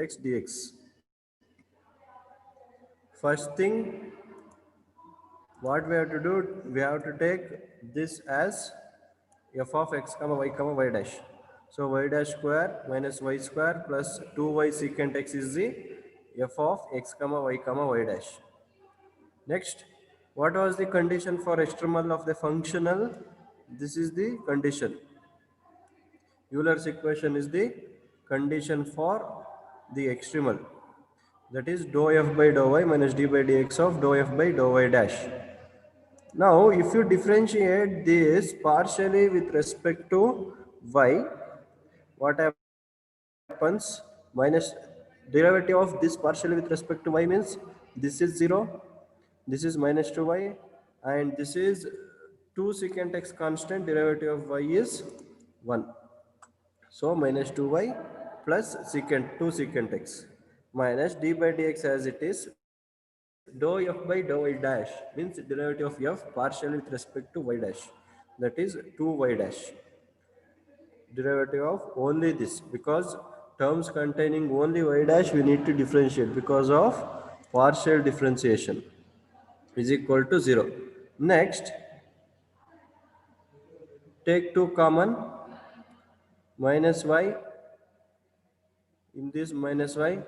x dx. First thing, what we have to do, we have to take this as f of x comma y dash. So y dash square minus y square plus 2y secant x is the f of x comma y dash. Next, what was the condition for extremal of the functional? This is the condition. Euler's equation is the condition for the extremal. That is dou f by dou y minus d by dx of dou f by dou y dash. Now, if you differentiate this partially with respect to y, what happens? Minus derivative of this partially with respect to y means this is 0, this is minus 2y, and this is 2 secant x constant, derivative of y is 1. So minus 2y plus secant 2 secant x minus d by dx as it is dou f by dou y dash means derivative of f partially with respect to y dash, that is 2y dash, derivative of only this, because terms containing only y dash we need to differentiate because of partial differentiation is equal to 0. Next, take 2 common, minus y, in this minus y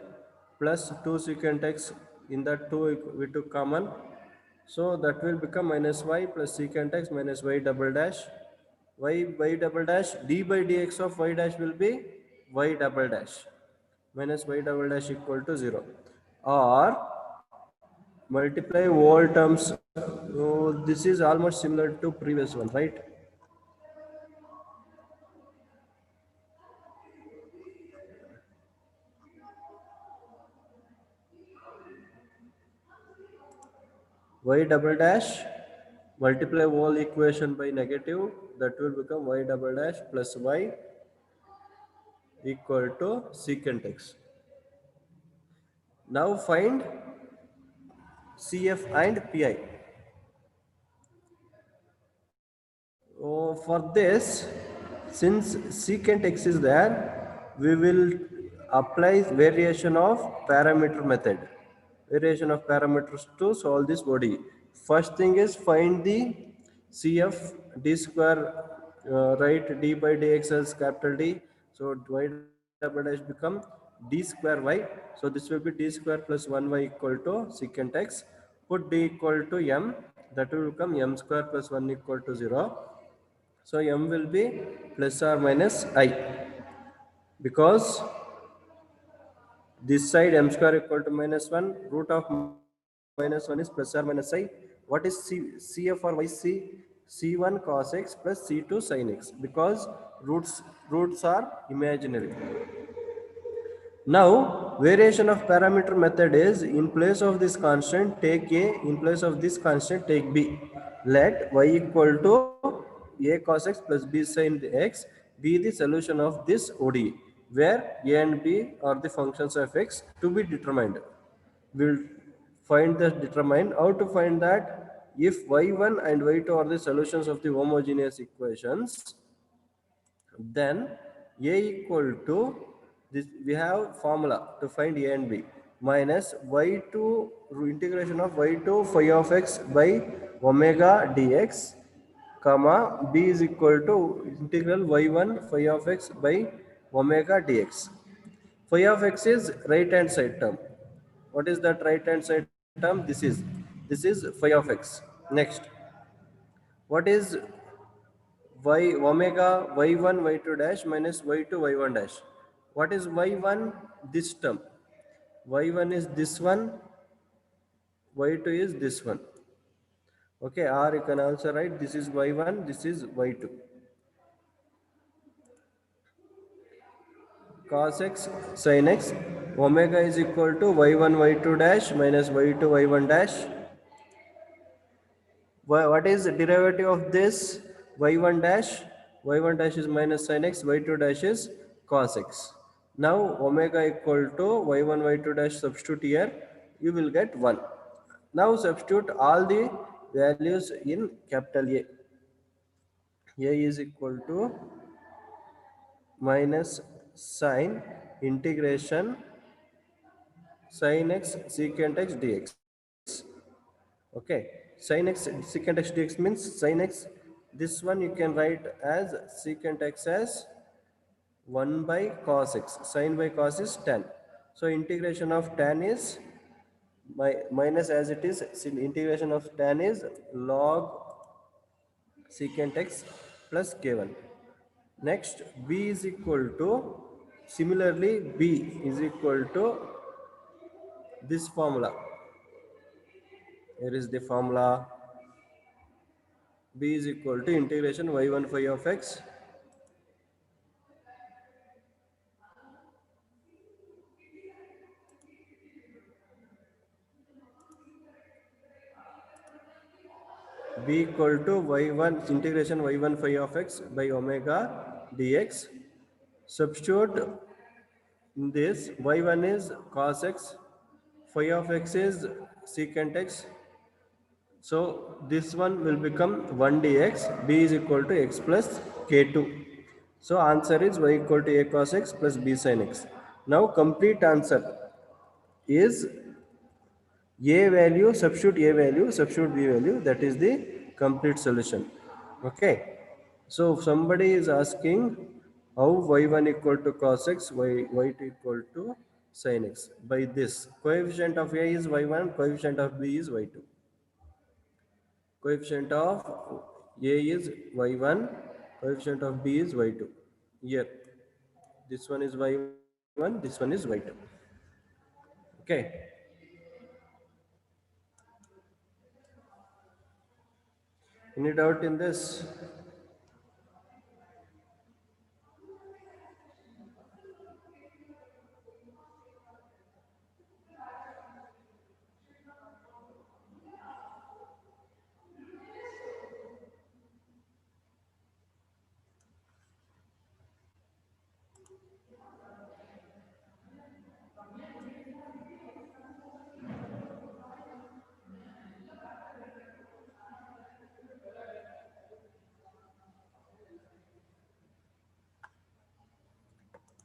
plus 2 secant x, in that 2 we took common, so that will become minus y plus secant x minus y double dash, y double dash, d by dx of y dash will be y double dash minus y double dash equal to 0, or multiply all terms. This is almost similar to previous one, right? Y double dash, multiply whole equation by negative, that will become y double dash plus y equal to secant x. Now find CF and PI. For this, since secant x is there, we will apply variation of parameter method. Variation of parameters to solve this ODE. First thing is find the CF d square, write d by dx as capital D. So y double dash become d square y. So this will be d square plus 1y equal to secant x. Put d equal to m, that will become m square plus 1 equal to 0. So m will be plus or minus I, because this side m square equal to minus 1, root of minus 1 is plus or minus I. What is CF or YC? C1 cos x plus C2 sin x, because roots are imaginary. Now, variation of parameter method is, in place of this constant take a, in place of this constant take b. Let y equal to a cos x plus b sin x be the solution of this ODE, where a and b are the functions of x to be determined. We'll find the determine. How to find that? If y1 and y2 are the solutions of the homogeneous equations, then a equal to this, we have formula to find a and b, minus y2 integration of y2 phi of x by omega dx, comma b is equal to integral y1 phi of x by omega dx. Phi of x is right hand side term. What is that right hand side term? This is phi of x. Next, what is y omega y1 y2 dash minus y2 y1 dash? What is y1? This term. Y1 is this one, y2 is this one. Okay, or you can also write this is y1, this is y2. Cos x sin x, omega is equal to y1 y2 dash minus y2 y1 dash. What is the derivative of this? Y1 dash, y1 dash is minus sin x, y2 dash is cos x. Now omega equal to y1 y2 dash, substitute here, you will get 1. Now substitute all the values in capital A. A is equal to minus sine integration sin x secant x dx. Okay, sin x secant x dx means sin x, this one you can write as secant x as 1 by cos x. Sin by cos is tan. So integration of tan is minus, as it is, integration of tan is log secant x plus k1. Next, b is equal to, similarly b is equal to this formula. Here is the formula. B is equal to integration y1 phi of x b equal to y1 integration y1 phi of x by omega dx. Substitute in this, y1 is cos x, phi of x is secant x. So this one will become 1 dx, b is equal to x plus k2. So answer is y equal to a cos x plus b sin x. Now complete answer is a value, substitute a value, substitute b value, that is the complete solution. Okay, so if somebody is asking how y1 equal to cos x, y2 equal to sin x, by this coefficient of a is y1, coefficient of b is y2. Coefficient of a is y1, coefficient of b is y2. Here this one is y1, this one is y2. Okay, any doubt in this?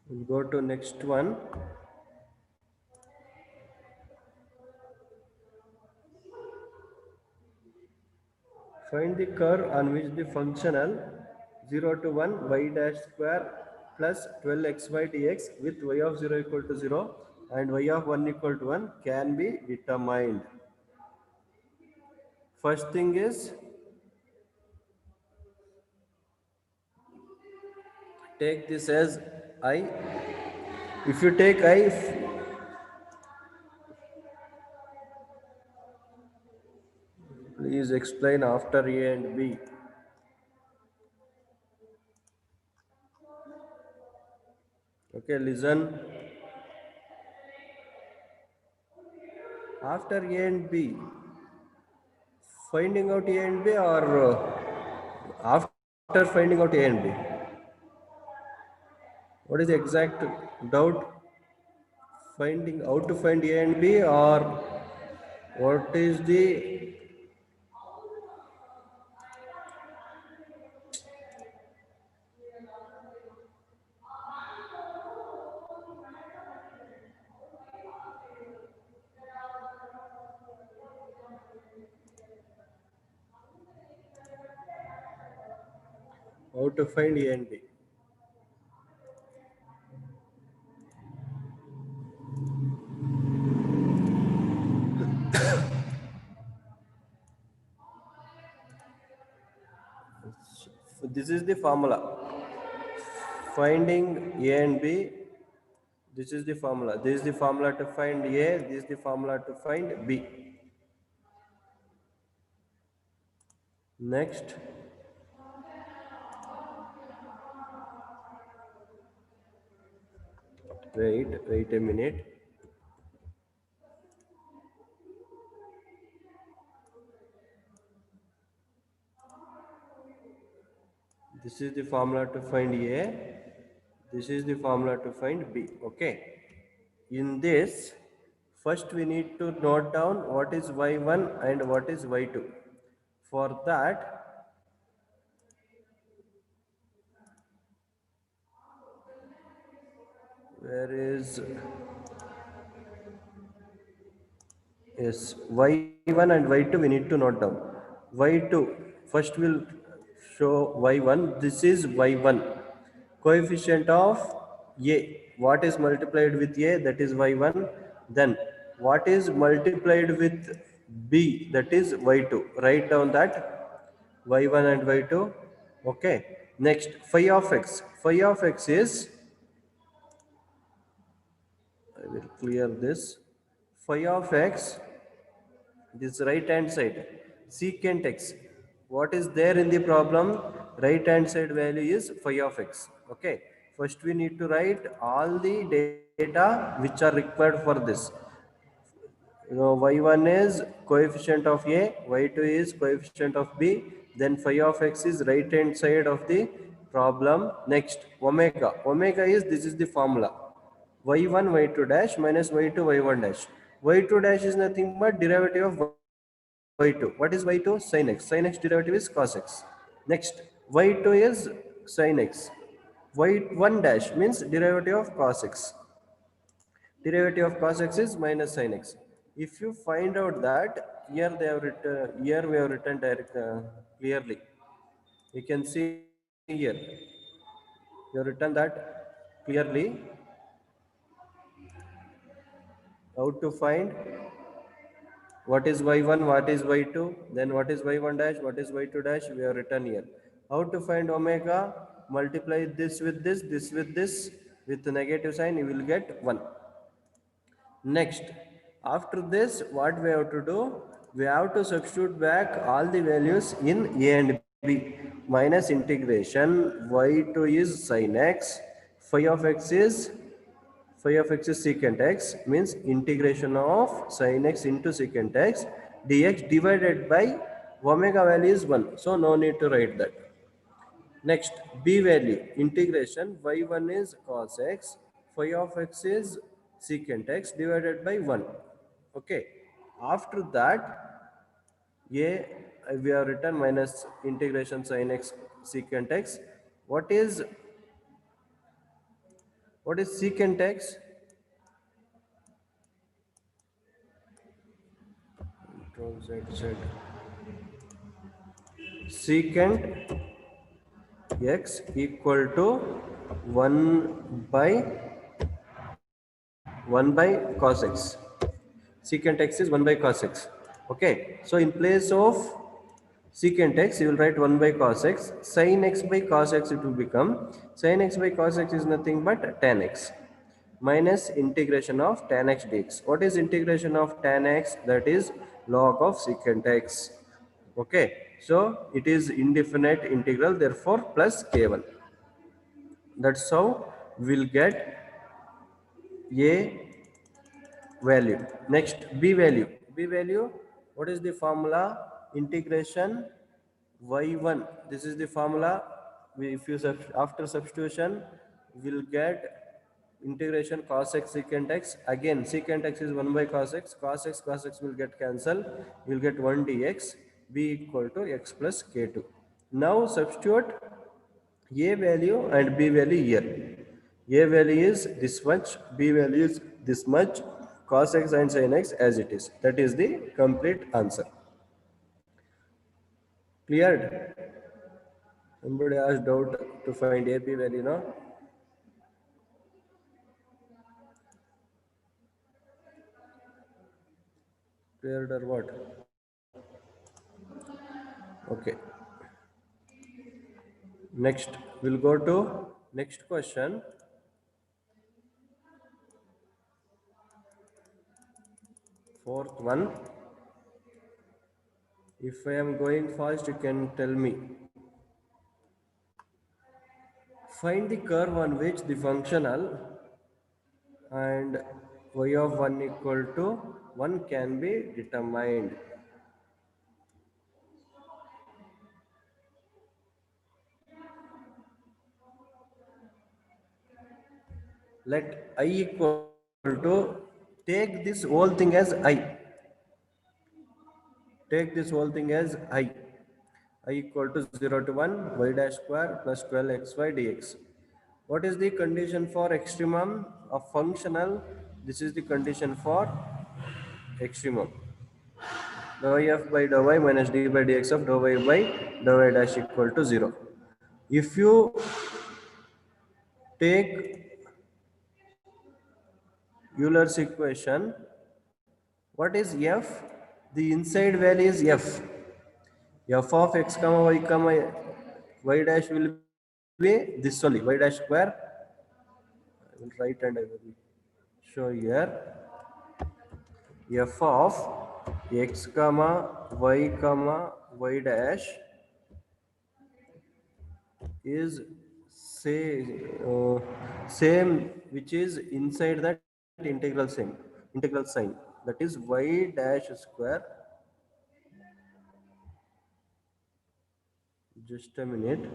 We'll go to next one. Find the curve on which the functional 0 to 1 y dash square plus 12xy dx with y of 0 equal to 0 and y of 1 equal to 1 can be determined. First thing is, take this as I. If you take I, please explain after A and B. Okay, listen. After A and B, finding out A and B, or after finding out A and B? What is the exact doubt? Finding out to find A and B, or what is the how to find A and B? This is the formula. Finding A and B. This is the formula. This is the formula to find A. This is the formula to find B. Next, wait a minute. This is the formula to find A. This is the formula to find B. Okay. In this, first we need to note down what is y1 and what is y2. For that, where is Yes, y1 and y2 we need to note down. Y2, first we'll show y1. This is y1. Coefficient of a. What is multiplied with a? That is y1. Then what is multiplied with b? That is y2. Write down that y1 and y2. Okay. Next, phi of x. Phi of x is, I will clear this. Phi of x, this right hand side, secant x. What is there in the problem? Right hand side value is phi of x. Okay. First we need to write all the data which are required for this. Y1 is coefficient of a, y2 is coefficient of b, then phi of x is right hand side of the problem. Next, omega. Omega is, this is the formula, y1 y2 dash minus y2 y1 dash. Y2 dash is nothing but derivative of y2. What is y2? Sin x. Sin x derivative is cos x. Next, y2 is sin x. Y1 dash means derivative of cos x. Derivative of cos x is minus sin x. If you find out that, here they have written, here we have written direct, clearly. You can see here. We have written that clearly. How to find what is y1, what is y2, then what is y1 dash, what is y2 dash, we have written here. How to find omega? Multiply this with this with this, with the negative sign, you will get 1. Next, after this, what we have to do? We have to substitute back all the values in a and b. Minus integration, y2 is sin x, phi of x is, secant x, means integration of sin x into secant x dx divided by omega value is 1. So no need to write that. Next, b value, integration, y1 is cos x, phi of x is secant x divided by 1. Okay. After that, a, we have written minus integration sin x secant x. What is secant x? Control Z, Z. Secant x equal to 1 by 1 by cos x. Secant x is 1 by cos x. Okay. So in place of secant x, you will write 1 by cos x. Sin x by cos x, it will become, sin x by cos x is nothing but tan x minus integration of tan x dx. What is integration of tan x? That is log of secant x. Okay. So it is indefinite integral, therefore plus k1. That's how we'll get a value. Next, b value. B value, what is the formula? Integration y1. This is the formula. If you after substitution, we'll get integration cos x secant x. Again, secant x is 1 by cos x. Cos x will get cancelled. We'll get 1 dx. B equal to x plus k2. Now substitute a value and b value here. A value is this much, b value is this much, cos x and sin x as it is. That is the complete answer. Cleared? Somebody asked doubt to find a b value, no? Cleared or what? Okay. Next, we'll go to next question. Fourth one. If I am going fast, you can tell me. Find the curve on which the functional and y of 1 equal to 1 can be determined. Let I equal to, take this whole thing as I. Take this whole thing as I. I equal to 0 to 1 y dash square plus 12xy dx. What is the condition for extremum of functional? This is the condition for extremum. dou f by dou y minus d by dx of dou y by dou y dash equal to 0. If you take Euler's equation, what is f? The inside value is f. F of x comma y dash will be this only, y dash square. I will write and I will show here. F of x comma y dash is same which is inside that integral sign, that is y dash square. Just a minute.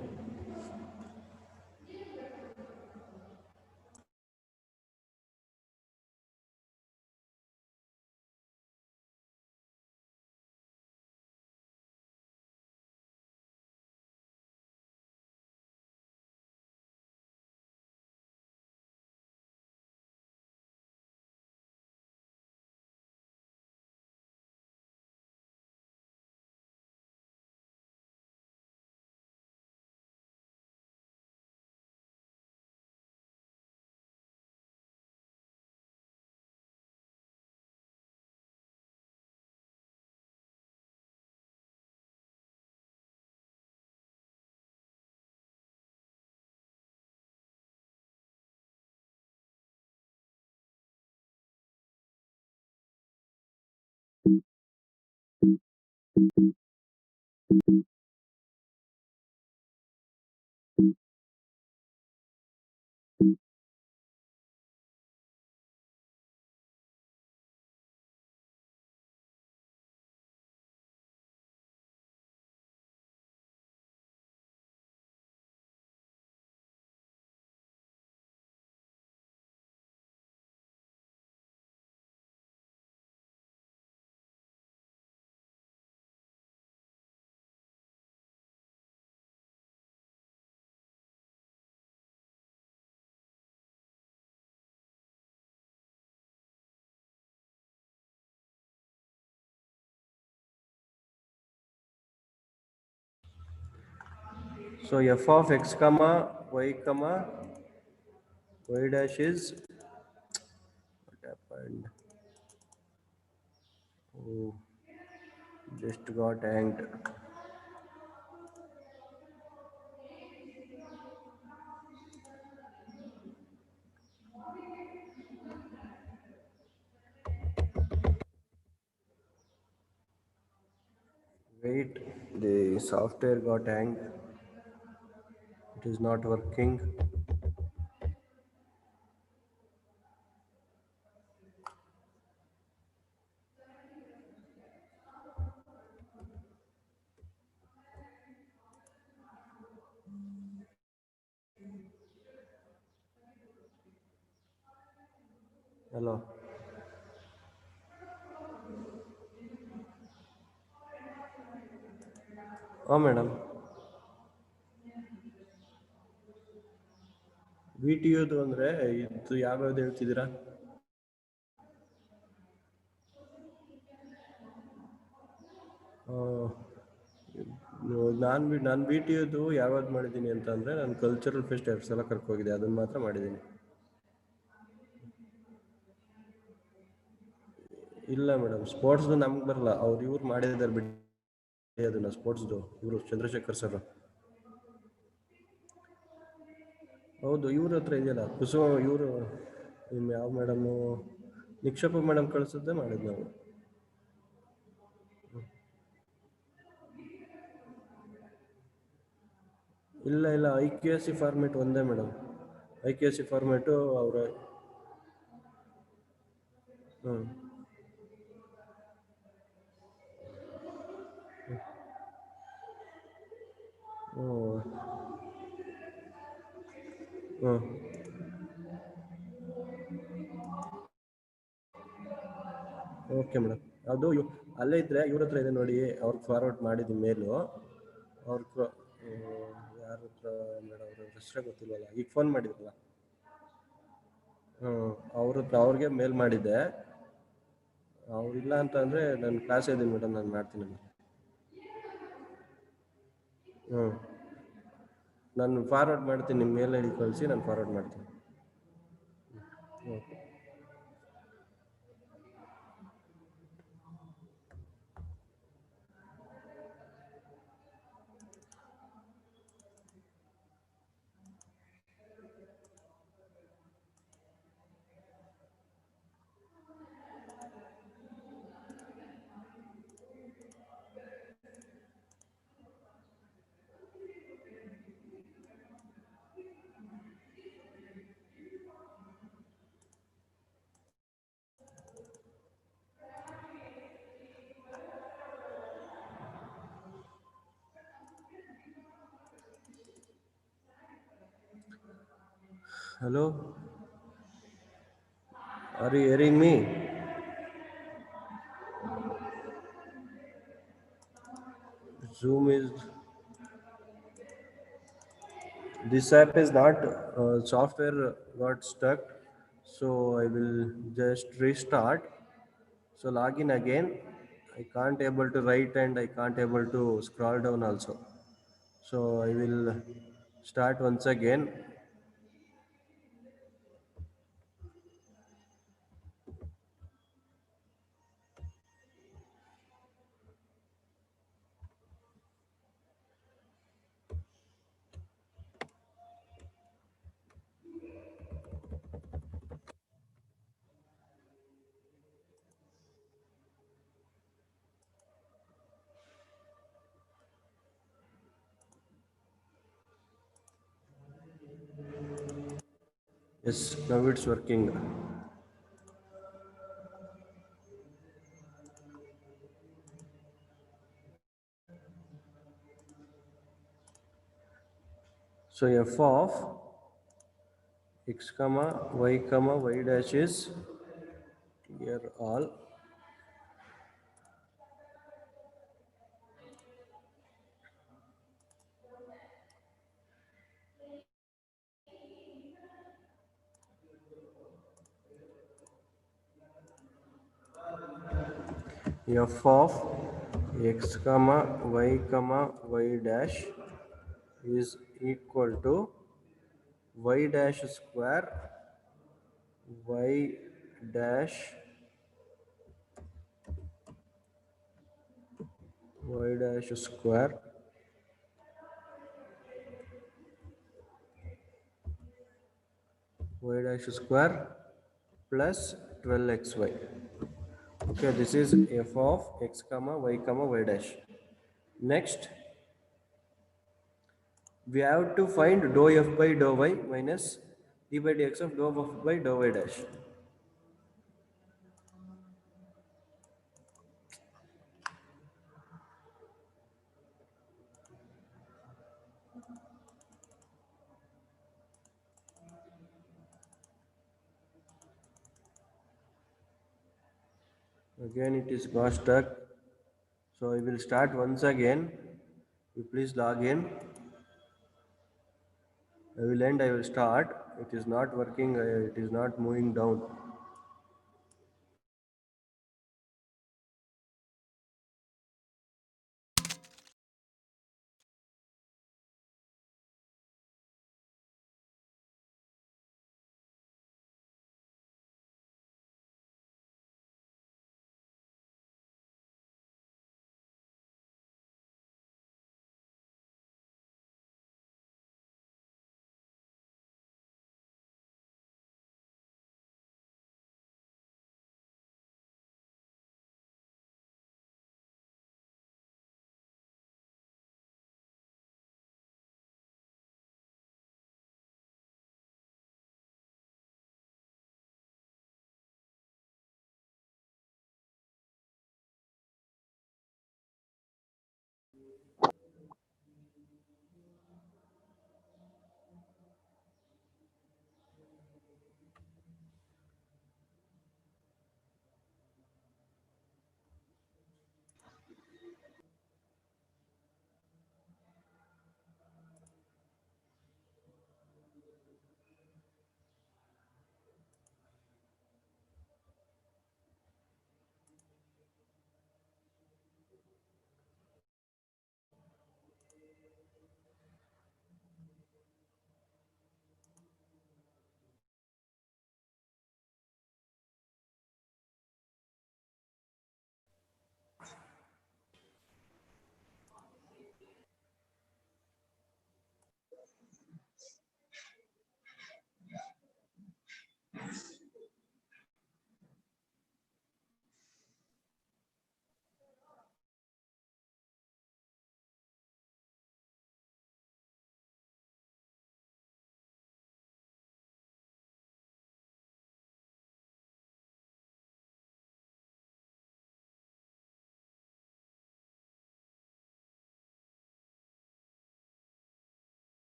So f of x comma y dash is, what happened? Oh, just got hanged. Wait, the software got hanged. It is not working. Hello. Oh, madam. V T ಯುದು ಅಂದರೆ ಇದು ಯಾವ್ಯಾವ್ದು ಹೇಳ್ತಿದ್ದೀರಾ? ನಾನು V T ಯುದು ಯಾವ್ಯಾವ್ದು ಮಾಡಿದ್ದೀನಿ ಅಂತ ಅಂದರೆ, ನಾನು ಕಲ್ಚರಲ್ ಫೆಸ್ಟ್ 2 ಸಲ ಕರ್ಕೋಗಿದ್ದೆ, ಅದನ್ನು ಮಾತ್ರ ಮಾಡಿದ್ದೀನಿ. ಇಲ್ಲ ಮೇಡಮ್, ಸ್ಪೋರ್ಟ್ಸ್ದು ನಮ್ಗೆ ಬರಲ್ಲ, ಇವ್ರು ಮಾಡಿದ್ದಾರೆ ಬಿಡಿ ಅದನ್ನು, ಸ್ಪೋರ್ಟ್ಸ್ದು ಇವರು ಚಂದ್ರಶೇಖರ್ ಸರ್. ಹೌದು, ಇವ್ರ ಹತ್ರ ಇದೆಯಲ್ಲ ಕುಸುಮ, ಇವರು ನಿಮ್ಮ ಯಾವ ಮೇಡಮು, ನಿಕ್ಷೇಪ ಮೇಡಮ್ ಕಳಿಸಿದ್ದೆ ಮಾಡಿದ್ದು ನಾವು. ಇಲ್ಲ I K S C format ಒಂದೇ madam. I K S C format ಅವರ. ಹ್ಞೂ ಹ್ಞೂ ಹ್ಞೂ ಓಕೆ ಮೇಡಮ್. ಅದು ಅಲ್ಲೇ ಇದ್ದರೆ ಇವ್ರ ಹತ್ರ ಇದೆ ನೋಡಿ, ಅವ್ರಿಗೆ ಫಾರ್ವರ್ಡ್ ಮಾಡಿದ್ದೀನಿ ಮೇಲು. ಅವ್ರ ಯಾರ ಹತ್ರ ಮೇಡಮ್, ಅವ್ರ ಹೆಸರೇ ಗೊತ್ತಿಲ್ವಲ್ಲ, ಈಗ ಫೋನ್ ಮಾಡಿದ್ರಲ್ಲ. ಹ್ಞೂ, ಅವ್ರ ಹತ್ರ ಅವ್ರಿಗೆ ಮೇಲ್ ಮಾಡಿದ್ದೆ. ಅವ್ರಿಲ್ಲ ಅಂತಂದರೆ ನಾನು ಕ್ಲಾಸ್ ಇದ್ದೀನಿ ಮೇಡಮ್, ನಾನು ಮಾಡ್ತೀನಿ. ಹ್ಞೂ, ನಾನು ಫಾರ್ವರ್ಡ್ ಮಾಡ್ತೀನಿ, ನಿಮ್ಮ ಮೇಲ್ ಐ ಡಿ ಕಳಿಸಿ ನಾನು ಫಾರ್ವರ್ಡ್ ಮಾಡ್ತೀನಿ. Okay. Hello, are you hearing me? Zoom is, this app is not, software got stuck, so I will just restart. So log in again. I can't able to write and I can't able to scroll down also. So I will start once again. Yes, now it's working. So f of x comma y dash is here all. F of x comma y dash is equal to y dash square y dash y dash square y dash square plus 12xy. Okay, this is f of x comma y dash. Next, we have to find dou f by dou y minus d by dx of dou f by dou y dash. Again it is got stuck, so I will start once again. You please log in. I will end, I will start. It is not working, it is not moving down.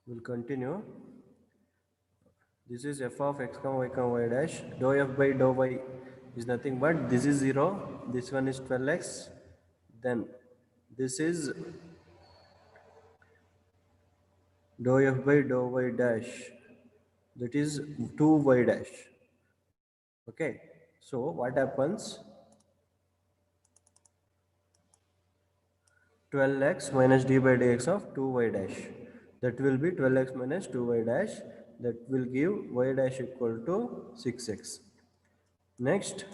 We'll continue. This is f of x comma y dash. Dou f by dou y is nothing but this is 0. This one is 12x. Then this is dou f by dou y dash. That is 2y dash. Okay. So what happens? 12x minus d by dx of 2y dash. That will be 12x minus 2y dash. That will give y dash equal to 6x. Next,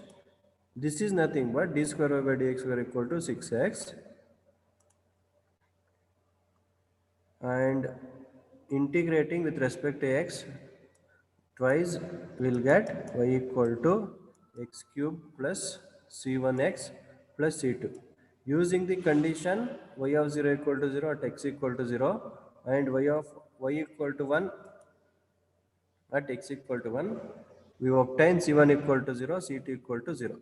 this is nothing but d square y by dx square equal to 6x, and integrating with respect to x twice will get y equal to x cube plus c1x plus c2. Using the condition y of 0 equal to 0 at x equal to 0 and y of y equal to 1 at x equal to 1, we obtain c1 equal to 0, c2 equal to 0.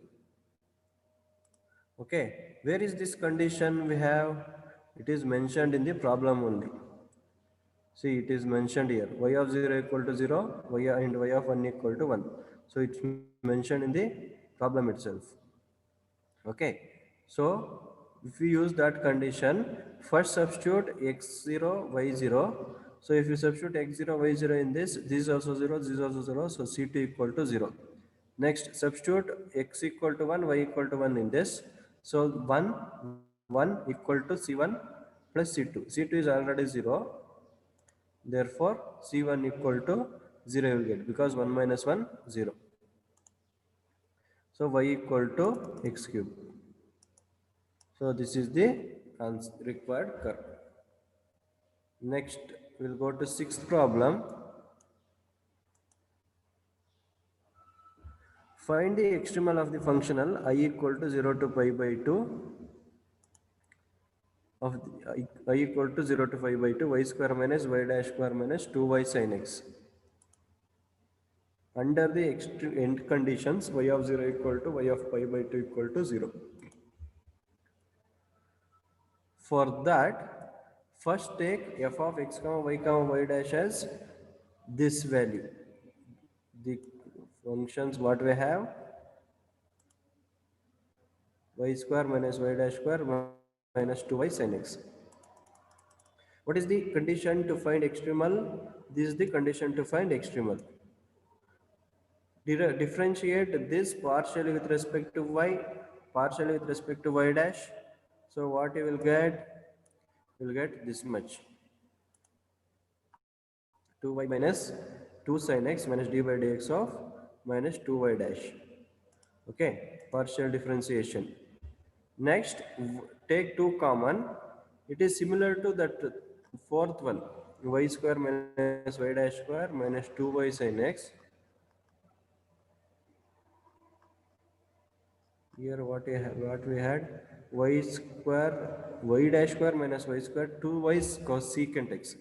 Okay, where is this condition we have? It is mentioned in the problem only. See, it is mentioned here, y of 0 equal to 0, and y of 1 equal to 1. So it's mentioned in the problem itself. Okay, so if we use that condition, first substitute x0, y0. So if you substitute x0, y0 in this is also 0, this is also 0, so c2 equal to 0. Next, substitute x equal to 1, y equal to 1 in this. So 1 equal to c1 plus c2. c2 is already 0. Therefore, c1 equal to 0 you will get, because 1 minus 1, 0. So y equal to x cube. So this is the required curve. Next, we'll go to sixth problem. Find the extremal of the functional I equal to 0 to pi by 2 of the, I equal to 0 to pi by 2 y square minus y dash square minus 2y sin x. Under the end conditions, y of 0 equal to y of pi by 2 equal to 0. For that, first take f of x comma y dash as this value. The functions what we have, y square minus y dash square minus 2y sin x. What is the condition to find extremal? This is the condition to find extremal. Differentiate this partially with respect to y, partially with respect to y dash. So what you will get? You will get this much. 2y minus 2 sin x minus d by dx of minus 2y dash. Okay, partial differentiation. Next, take 2 common. It is similar to that fourth one, y square minus y dash square minus 2y sin x. Here what we had, y square y dash square minus y square 2y cosecant x.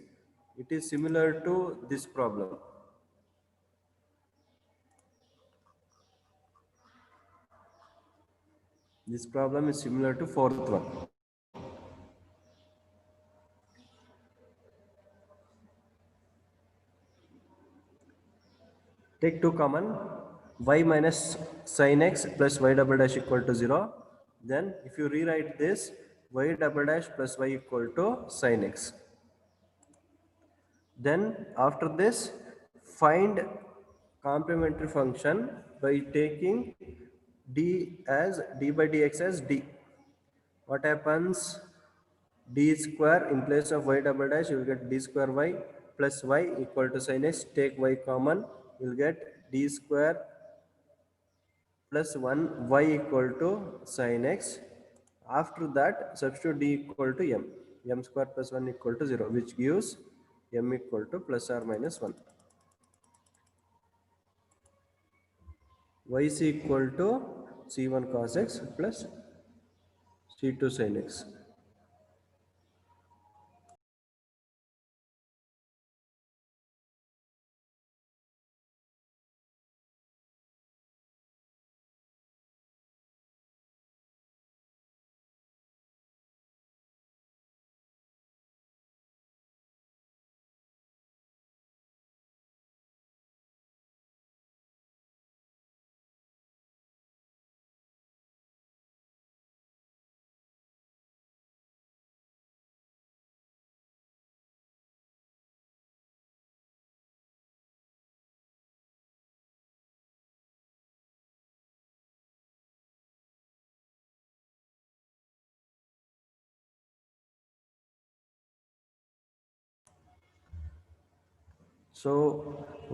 It is similar to this problem. This problem is similar to fourth one. Take 2 common, y minus sin x plus y double dash equal to 0. Then if you rewrite this, y double dash plus y equal to sin x. Then after this, find complementary function by taking d by dx as d. What happens? D square in place of y double dash, you will get d square y plus y equal to sin x. Take y common, you will get d square plus 1 y equal to sin x. After that, substitute d equal to m square plus 1 equal to 0, which gives m equal to plus or minus 1. Y is equal to c1 cos x plus c2 sin x. So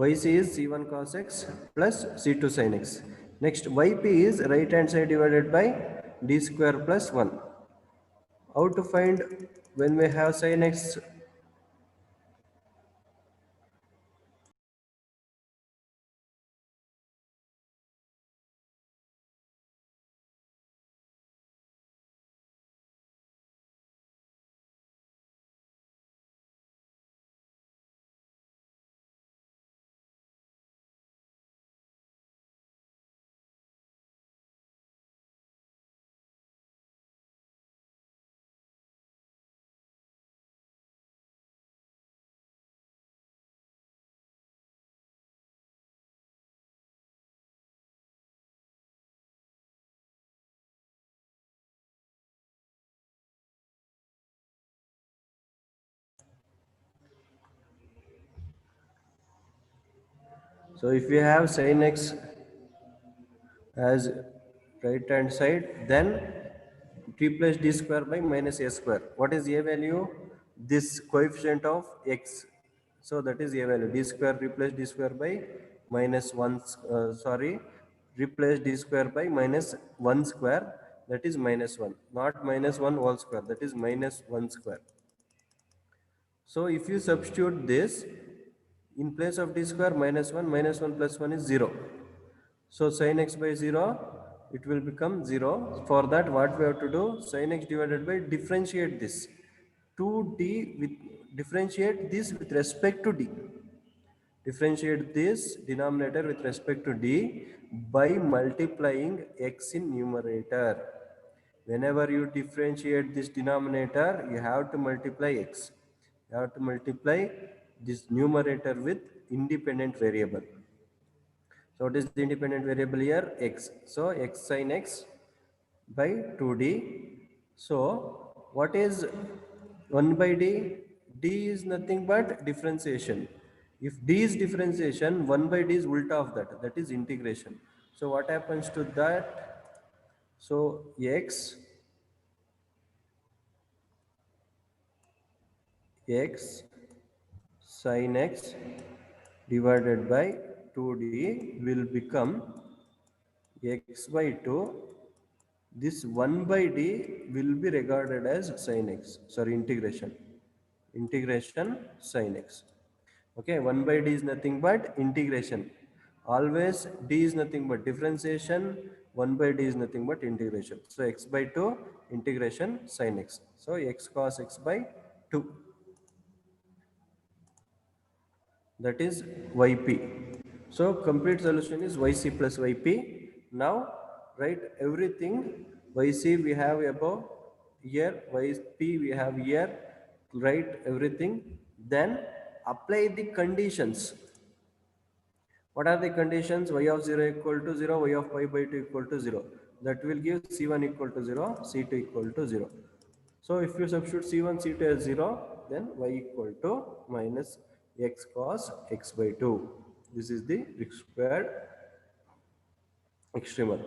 yc is c1 cos x plus c2 sin x. Next yp is right hand side divided by d square plus 1. How to find when we have sin x? So if we have sin x as right hand side, then replace d square by minus a square. What is a value? This coefficient of x. So that is a value. D square, replace d square by minus 1, replace d square by minus 1 square, that is minus 1, not minus 1 whole square, that is minus 1 square. So if you substitute this in place of d square, minus 1 plus 1 is 0. So sin x by 0, it will become 0. For that, what we have to do? Sin x divided by differentiate this. 2d with differentiate this with respect to d. Differentiate this denominator with respect to d by multiplying x in numerator. Whenever you differentiate this denominator, you have to multiply x. You have to multiply this numerator with independent variable. So what is the independent variable here? X. So x sin x by 2d. So what is 1 by d? D is nothing but differentiation. If d is differentiation, 1 by d is ulta of that. That is integration. So what happens to that? So x sin x divided by 2d will become x by 2. This 1 by d will be regarded as sin x, sorry, integration sin x. Okay, 1 by d is nothing but integration. Always d is nothing but differentiation, 1 by d is nothing but integration. So x by 2 integration sin x. So x cos x by 2, that is yp. So complete solution is yc plus yp. Now write everything. Yc we have above here, yp we have here. Write everything. Then apply the conditions. What are the conditions? Y of 0 equal to 0, y of pi by 2 equal to 0. That will give c1 equal to 0, c2 equal to 0. So if you substitute c1, c2 as 0, then y equal to minus x cos x by 2. This is the required extremal.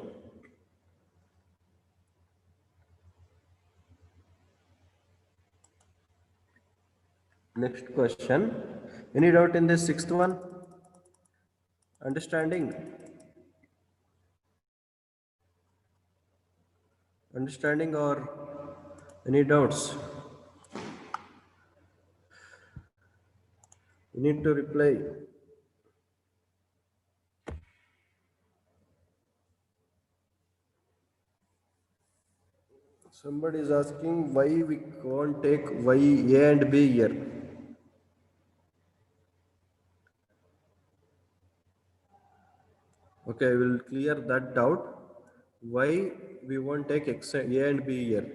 Next question. Any doubt in this sixth one? Understanding? Understanding or any doubts? You need to reply. Somebody is asking why we can't take y, a and b here. Okay, I will clear that doubt. Why we won't take x, a and b here?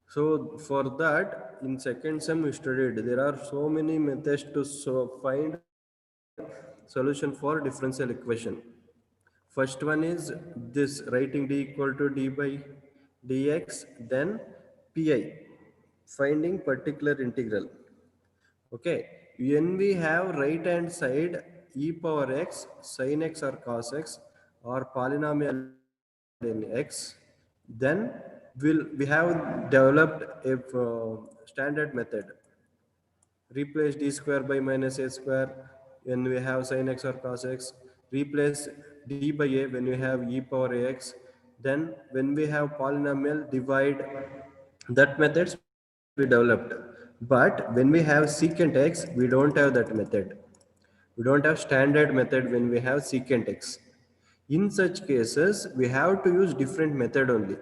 So for that, in second sem we studied, there are so many methods to find solution for differential equation. First one is this, writing d equal to d by dx, then pi, finding particular integral. Okay, when we have right hand side e power x, sin x or cos x or polynomial in x, then we have developed a standard method. Replace d square by minus a square, when we have sin x or cos x, replace d by a when we have e power ax, then when we have polynomial, divide. That methods we developed. But when we have secant x, we don't have that method. We don't have standard method when we have secant x. In such cases, we have to use different method only.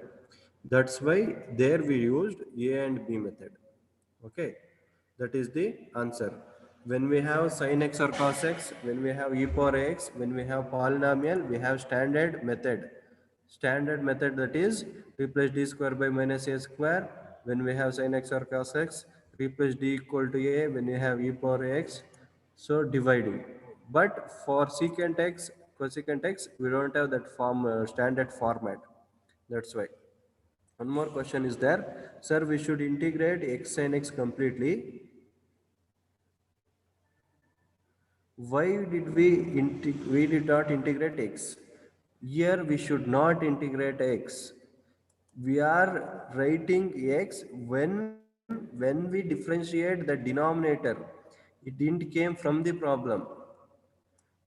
That's why there we used A and B method. Okay, that is the answer. When we have sin x or cos x, when we have e power x, when we have polynomial, we have standard method. Standard method, that is replace d square by minus a square. When we have sin x or cos x, replace d equal to a when we have e power x. So dividing. But for secant x, cosecant x, we don't have that form standard format. That's why. One more question is there. Sir, we should integrate x sin x completely. Why did we did not integrate x? Here we should not integrate x. We are writing x when we differentiate the denominator. It didn't came from the problem.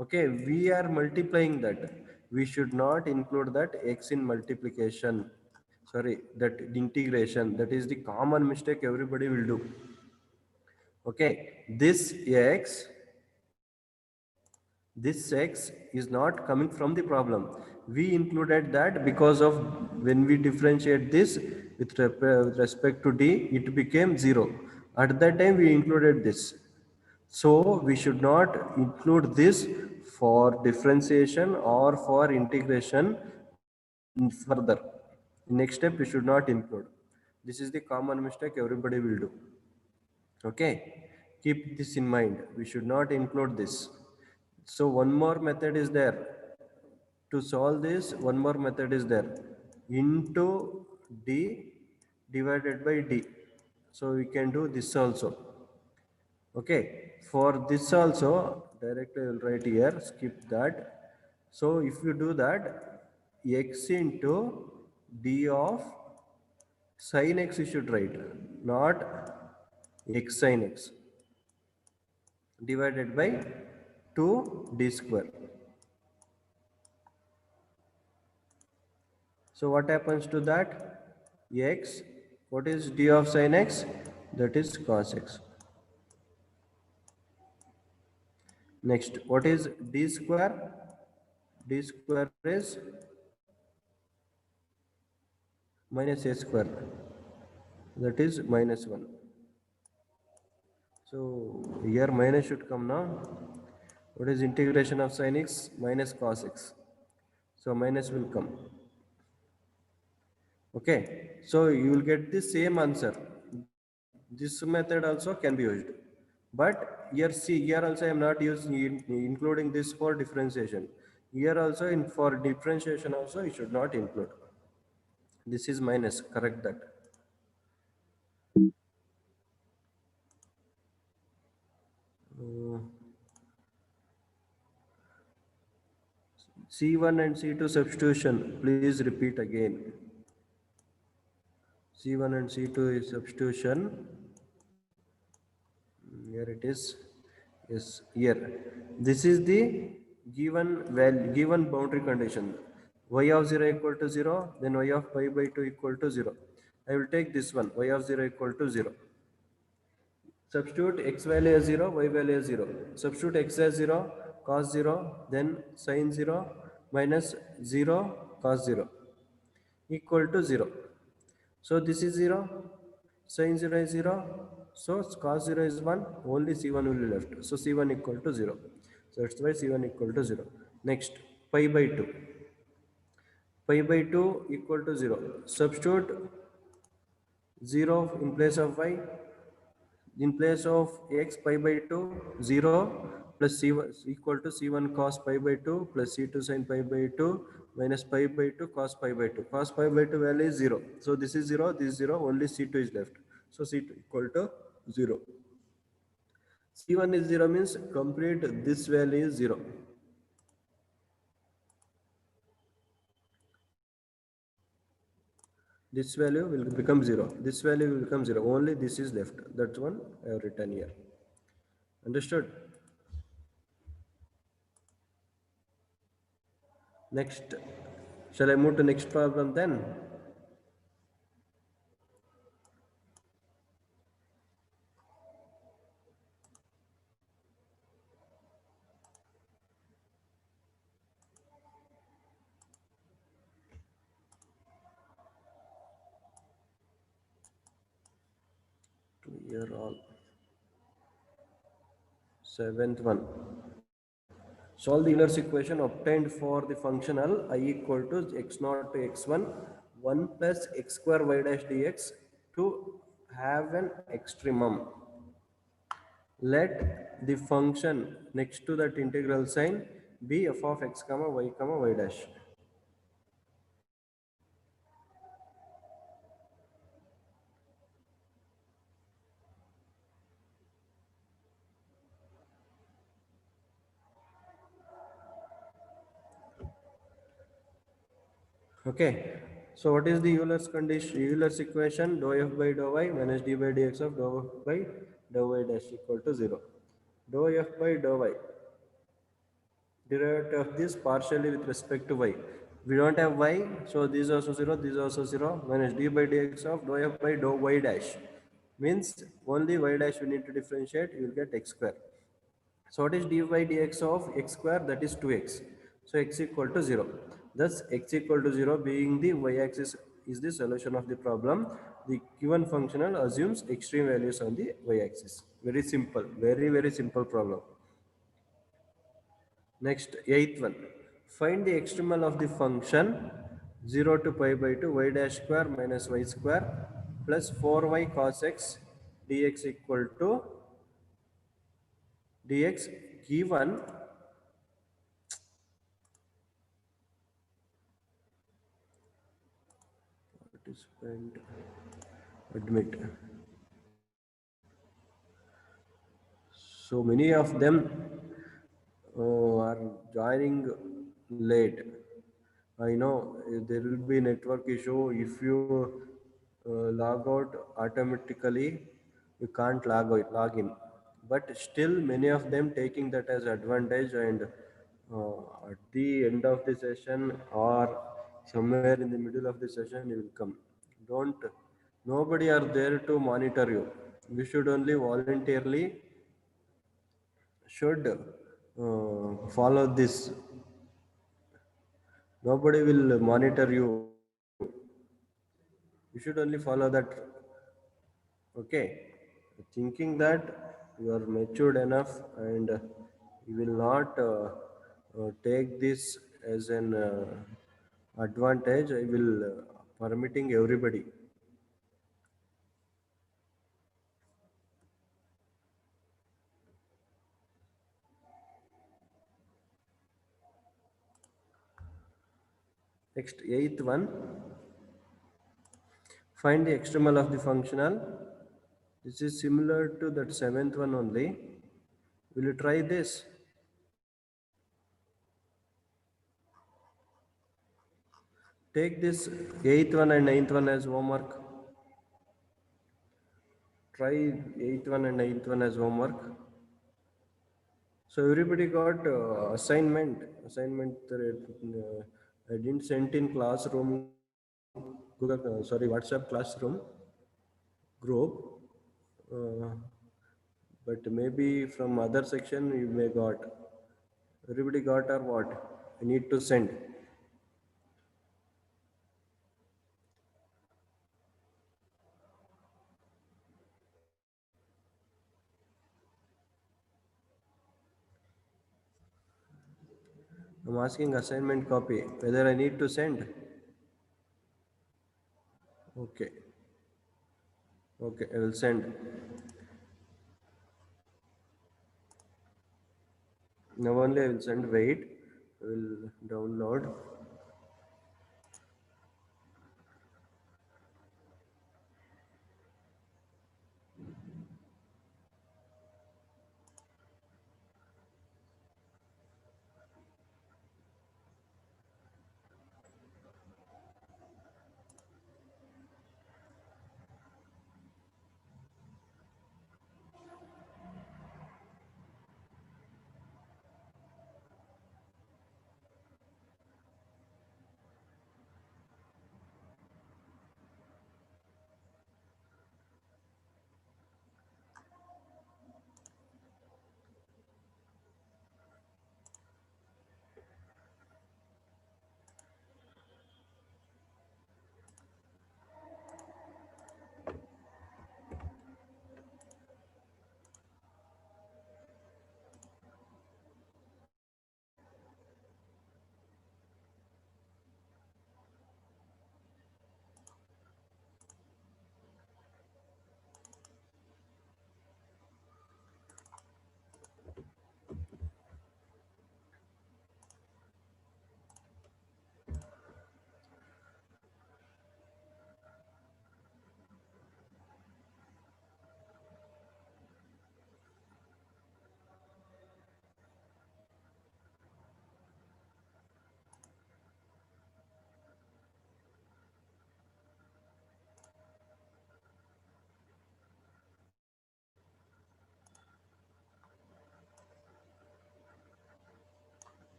Okay, we are multiplying that. We should not include that x in multiplication. Sorry, that integration. That is the common mistake everybody will do. Okay, this x is not coming from the problem. We included that because of when we differentiate this with respect to d, it became 0. At that time, we included this. So we should not include this for differentiation or for integration further. Next step, we should not include. This is the common mistake everybody will do. Okay, keep this in mind. We should not include this. So one more method is there. To solve this, one more method is there. Into d divided by d. So we can do this also. Okay, for this also, directly I will write here, skip that. So if you do that, x into d of sin x you should write, not x sin x, divided by 2d square. So what happens to that? X, what is d of sin x? That is cos x. Next, what is d square? D square is minus a square. That is minus 1. So here minus should come now. What is integration of sin x minus cos x? So minus will come. Okay. So you will get the same answer. This method also can be used. But here see, here also I am not using including this for differentiation. Here also for differentiation also you should not include. This is minus, correct that. Uh, C1 and C2 substitution, please repeat again. C1 and C2 is substitution. Here it is. Yes, here. This is the given boundary condition. Y of 0 equal to 0, then y of pi by 2 equal to 0. I will take this one, y of 0 equal to 0. Substitute x value as 0, y value as 0. Substitute x as 0, cos 0, then sin 0, minus 0, cos 0, equal to 0. So this is 0, sin 0 is 0, so cos 0 is 1, only C1 will be left. So C1 equal to 0. So that's why C1 equal to 0. Next, pi by 2. Pi by 2 equal to 0. Substitute 0 in place of y. In place of x pi by 2, 0 plus c1 equal to c1 cos pi by 2 plus c2 sin pi by 2 minus pi by 2 cos pi by 2. Cos pi by 2 value is 0. So this is 0, this is 0, only c2 is left. So c2 equal to 0. c1 is 0 means complete this value is 0. This value will become 0. This value will become 0. Only this is left. That's one I have written here. Understood? Next, shall I move to next problem then? 2 year all. Seventh one. Solve the Euler's equation obtained for the functional I equal to x naught to x1 1 plus x square y dash dx to have an extremum. Let the function next to that integral sign be f of x comma y dash. Okay. So what is the Euler's condition? Euler's equation dou f by dou y minus d by dx of dou f by dou y dash equal to 0. Dou f by dou y, derivative of this partially with respect to y. We don't have y, so this is also 0, this is also 0, minus d by dx of dou f by dou y dash. Means only y dash we need to differentiate, you will get x square. So what is dy dx of x square? That is 2x. So x equal to 0. Thus x equal to 0 being the y-axis is the solution of the problem. The given functional assumes extreme values on the y-axis. Very simple. Very, very simple problem. Next, eighth one. Find the extremal of the function 0 to pi by 2 y dash square minus y square plus 4y cos x dx equal to dx given participant admit. So many of them are joining late. I know there will be network issue. If you log out automatically, you can't log in. But still, many of them taking that as advantage, and at the end of the session or somewhere in the middle of the session, you will come. Don't. Nobody are there to monitor you. You should only voluntarily should follow this. Nobody will monitor you. You should only follow that. Okay. Thinking that you are matured enough and you will not take this as an advantage. I will permitting everybody. Next, eighth one. Find the extremal of the functional. This is similar to that seventh one only. Will you try this? Take this eighth one and ninth one as homework. Try eighth one and ninth one as homework. So everybody got assignment. Assignment. I didn't send in classroom. Google, sorry, WhatsApp classroom group. Uh, but maybe from other section you may got. Everybody got or what? I need to send. I'm asking assignment copy whether I need to send. Okay. Okay, I will send. Now only I will send. Wait. I will download.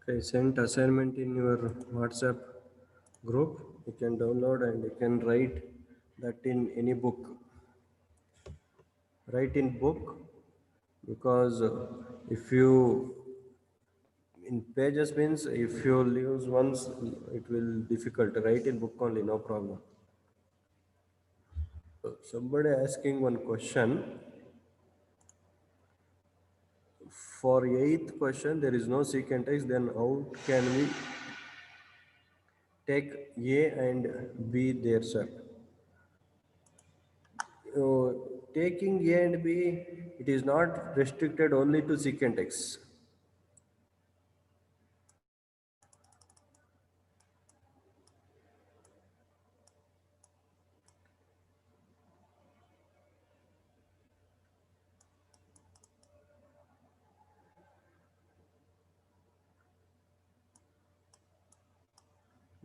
Okay, sent assignment in your WhatsApp group. You can download and you can write that in any book. Write in book because if you in pages means if you lose once it will difficult. Write in book only, no problem. Somebody asking one question. For eighth question, there is no secant x. Then how can we take A and B there, sir? Taking A and B, it is not restricted only to secant x.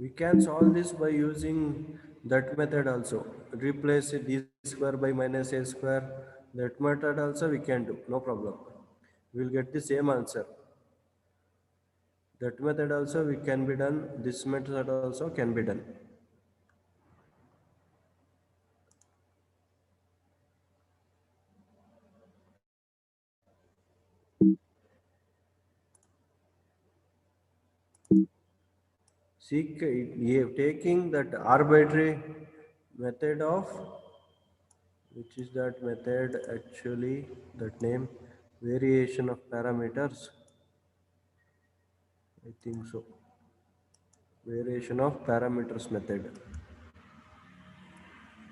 We can solve this by using that method also. Replace d square by minus a square. That method also we can do, no problem. We will get the same answer. That method also we can be done. This method also can be done. Taking that arbitrary method of, which is that method actually, that name, variation of parameters. I think so. Variation of parameters method.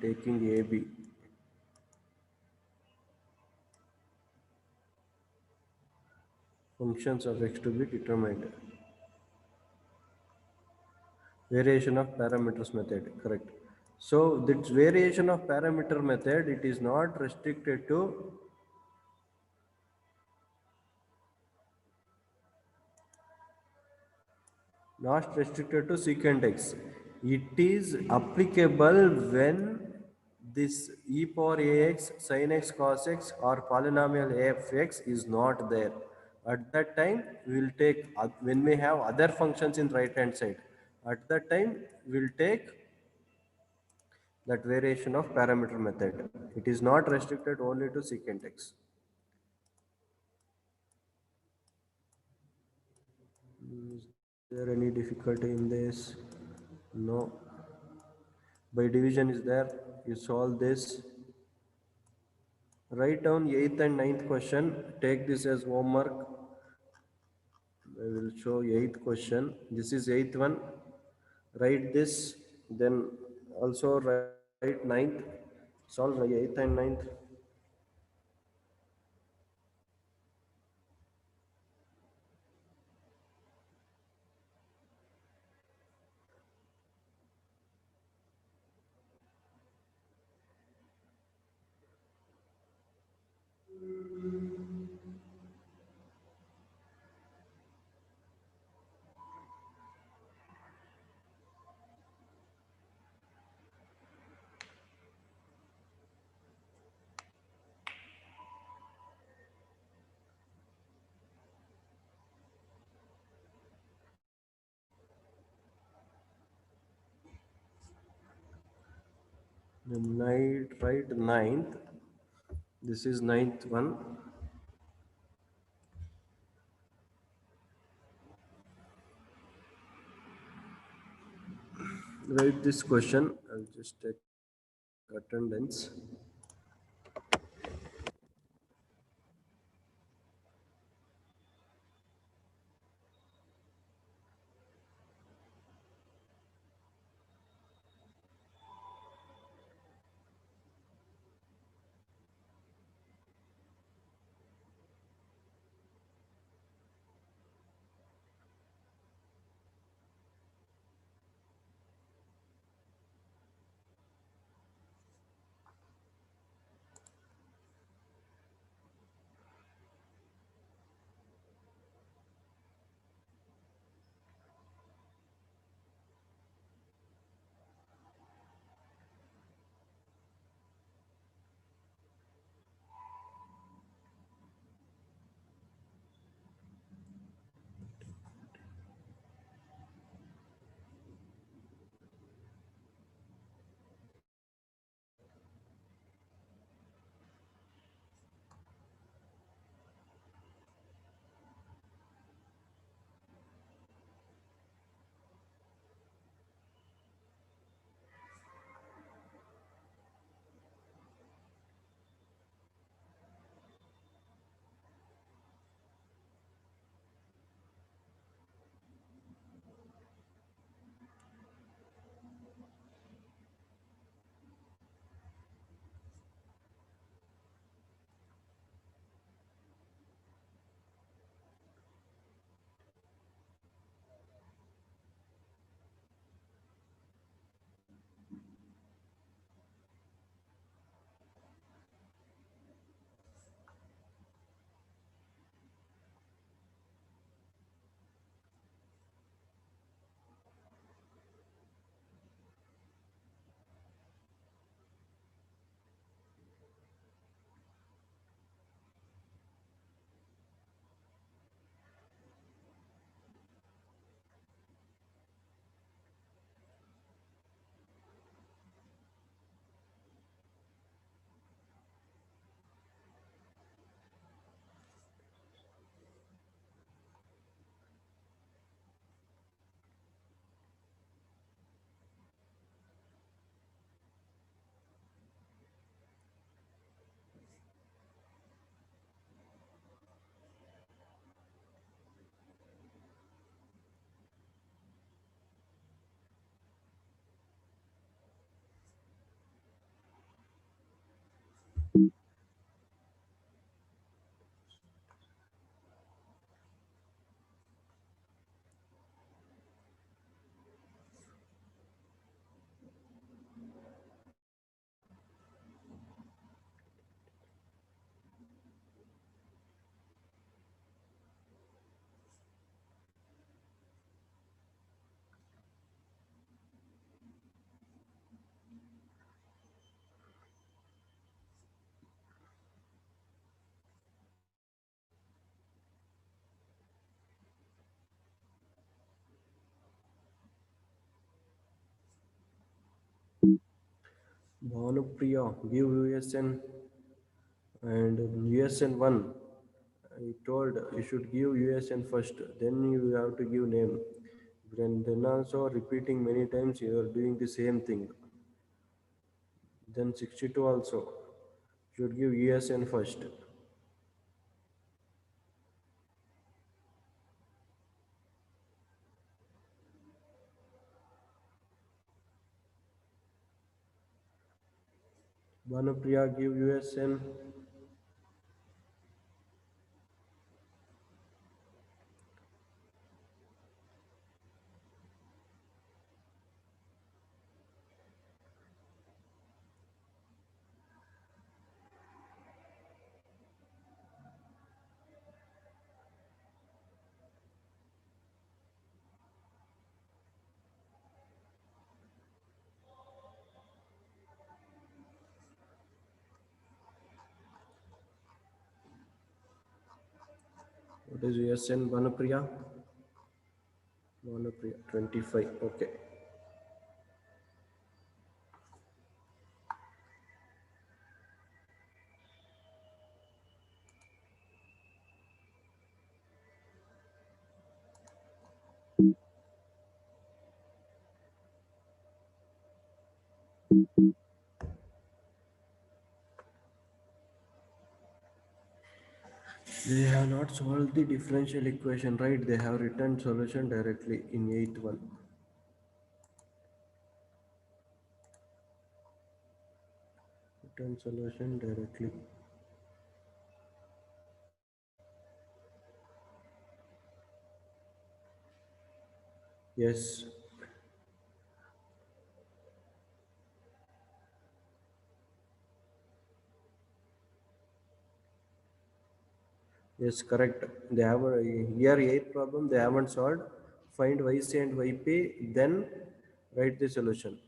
Taking AB. Functions of x to be determined. Variation of parameters method, correct. So this variation of parameter method, it is not restricted to secant x. It is applicable when this e power ax sin x cos x or polynomial fx is not there. At that time we will take, when we have other functions in right hand side, at that time we will take that variation of parameter method. It is not restricted only to secant x. Is there any difficulty in this? No. By division is there. You solve this. Write down 8th and ninth question. Take this as homework. I will show 8th question. This is 8th one. Write this. Then also write ninth. Solve 8th and ninth. Then write ninth. This is ninth one. Write this question. I'll just take attendance. Bhanupriya, give USN and USN 1. I told you should give USN first, then you have to give name. Then also repeating many times you are doing the same thing. Then 62 also should give USN first. Bhanupriya, give USN. What is USN Bhanupriya? Bhanupriya 25. Okay. They have not solved the differential equation, right? They have written solution directly in 8th one. Written solution directly. Yes. Yes, correct. They have a here 8th problem they haven't solved. Find yc and yp, then write the solution.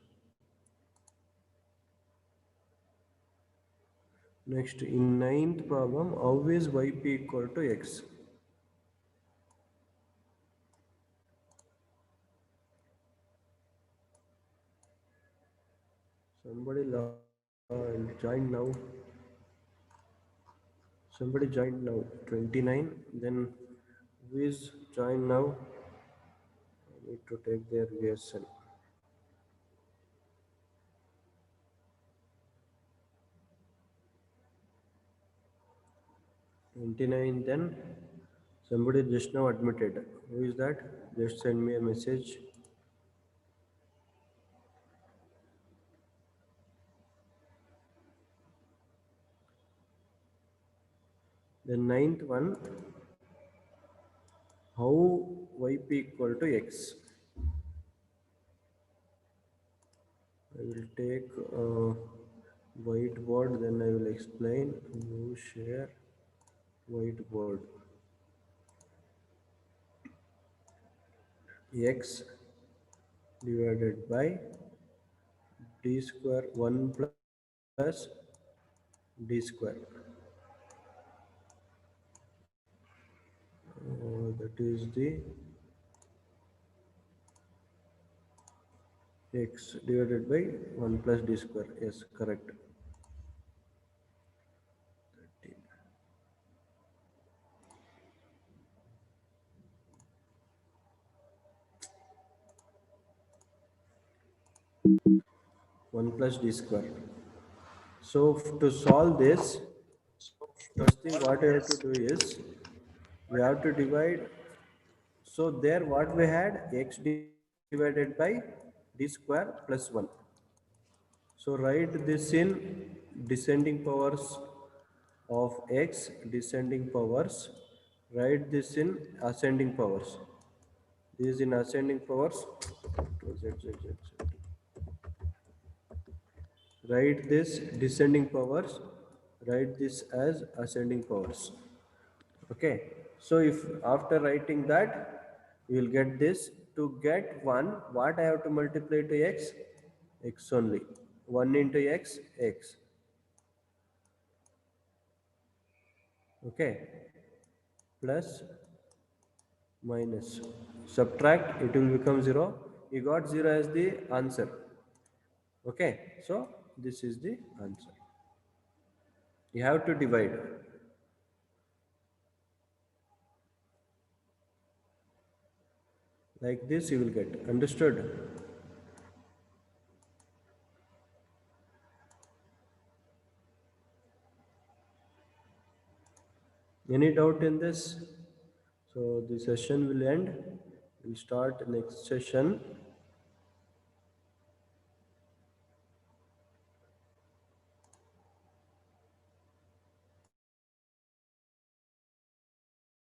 Next, in 9th problem, how is yp equal to x? Somebody join now. Somebody join now. 29. Then who is join now? I need to take their VSN. 29. Then somebody just now admitted. Who is that? Just send me a message. The 9th one, how yp equal to x? I will take whiteboard, then I will explain. You share whiteboard. X divided by d square 1 plus d square. That is the x divided by 1 plus d square. Yes, correct. 1 plus d square. So to solve this, first thing what we have to do is we have to divide. So there what we had x divided by d square plus 1. So write this in descending powers of x, descending powers. Write this in ascending powers. This is in ascending powers. Z, Z, Z, Z. Write this descending powers. Write this as ascending powers. Okay. So if after writing that, you will get this. To get 1, what I have to multiply to x? X only. 1 into x, x. Okay. Plus minus. Subtract, it will become 0. You got 0 as the answer. Okay. So this is the answer. You have to divide. Like this you will get. Understood? Any doubt in this? So the session will end. We'll start next session.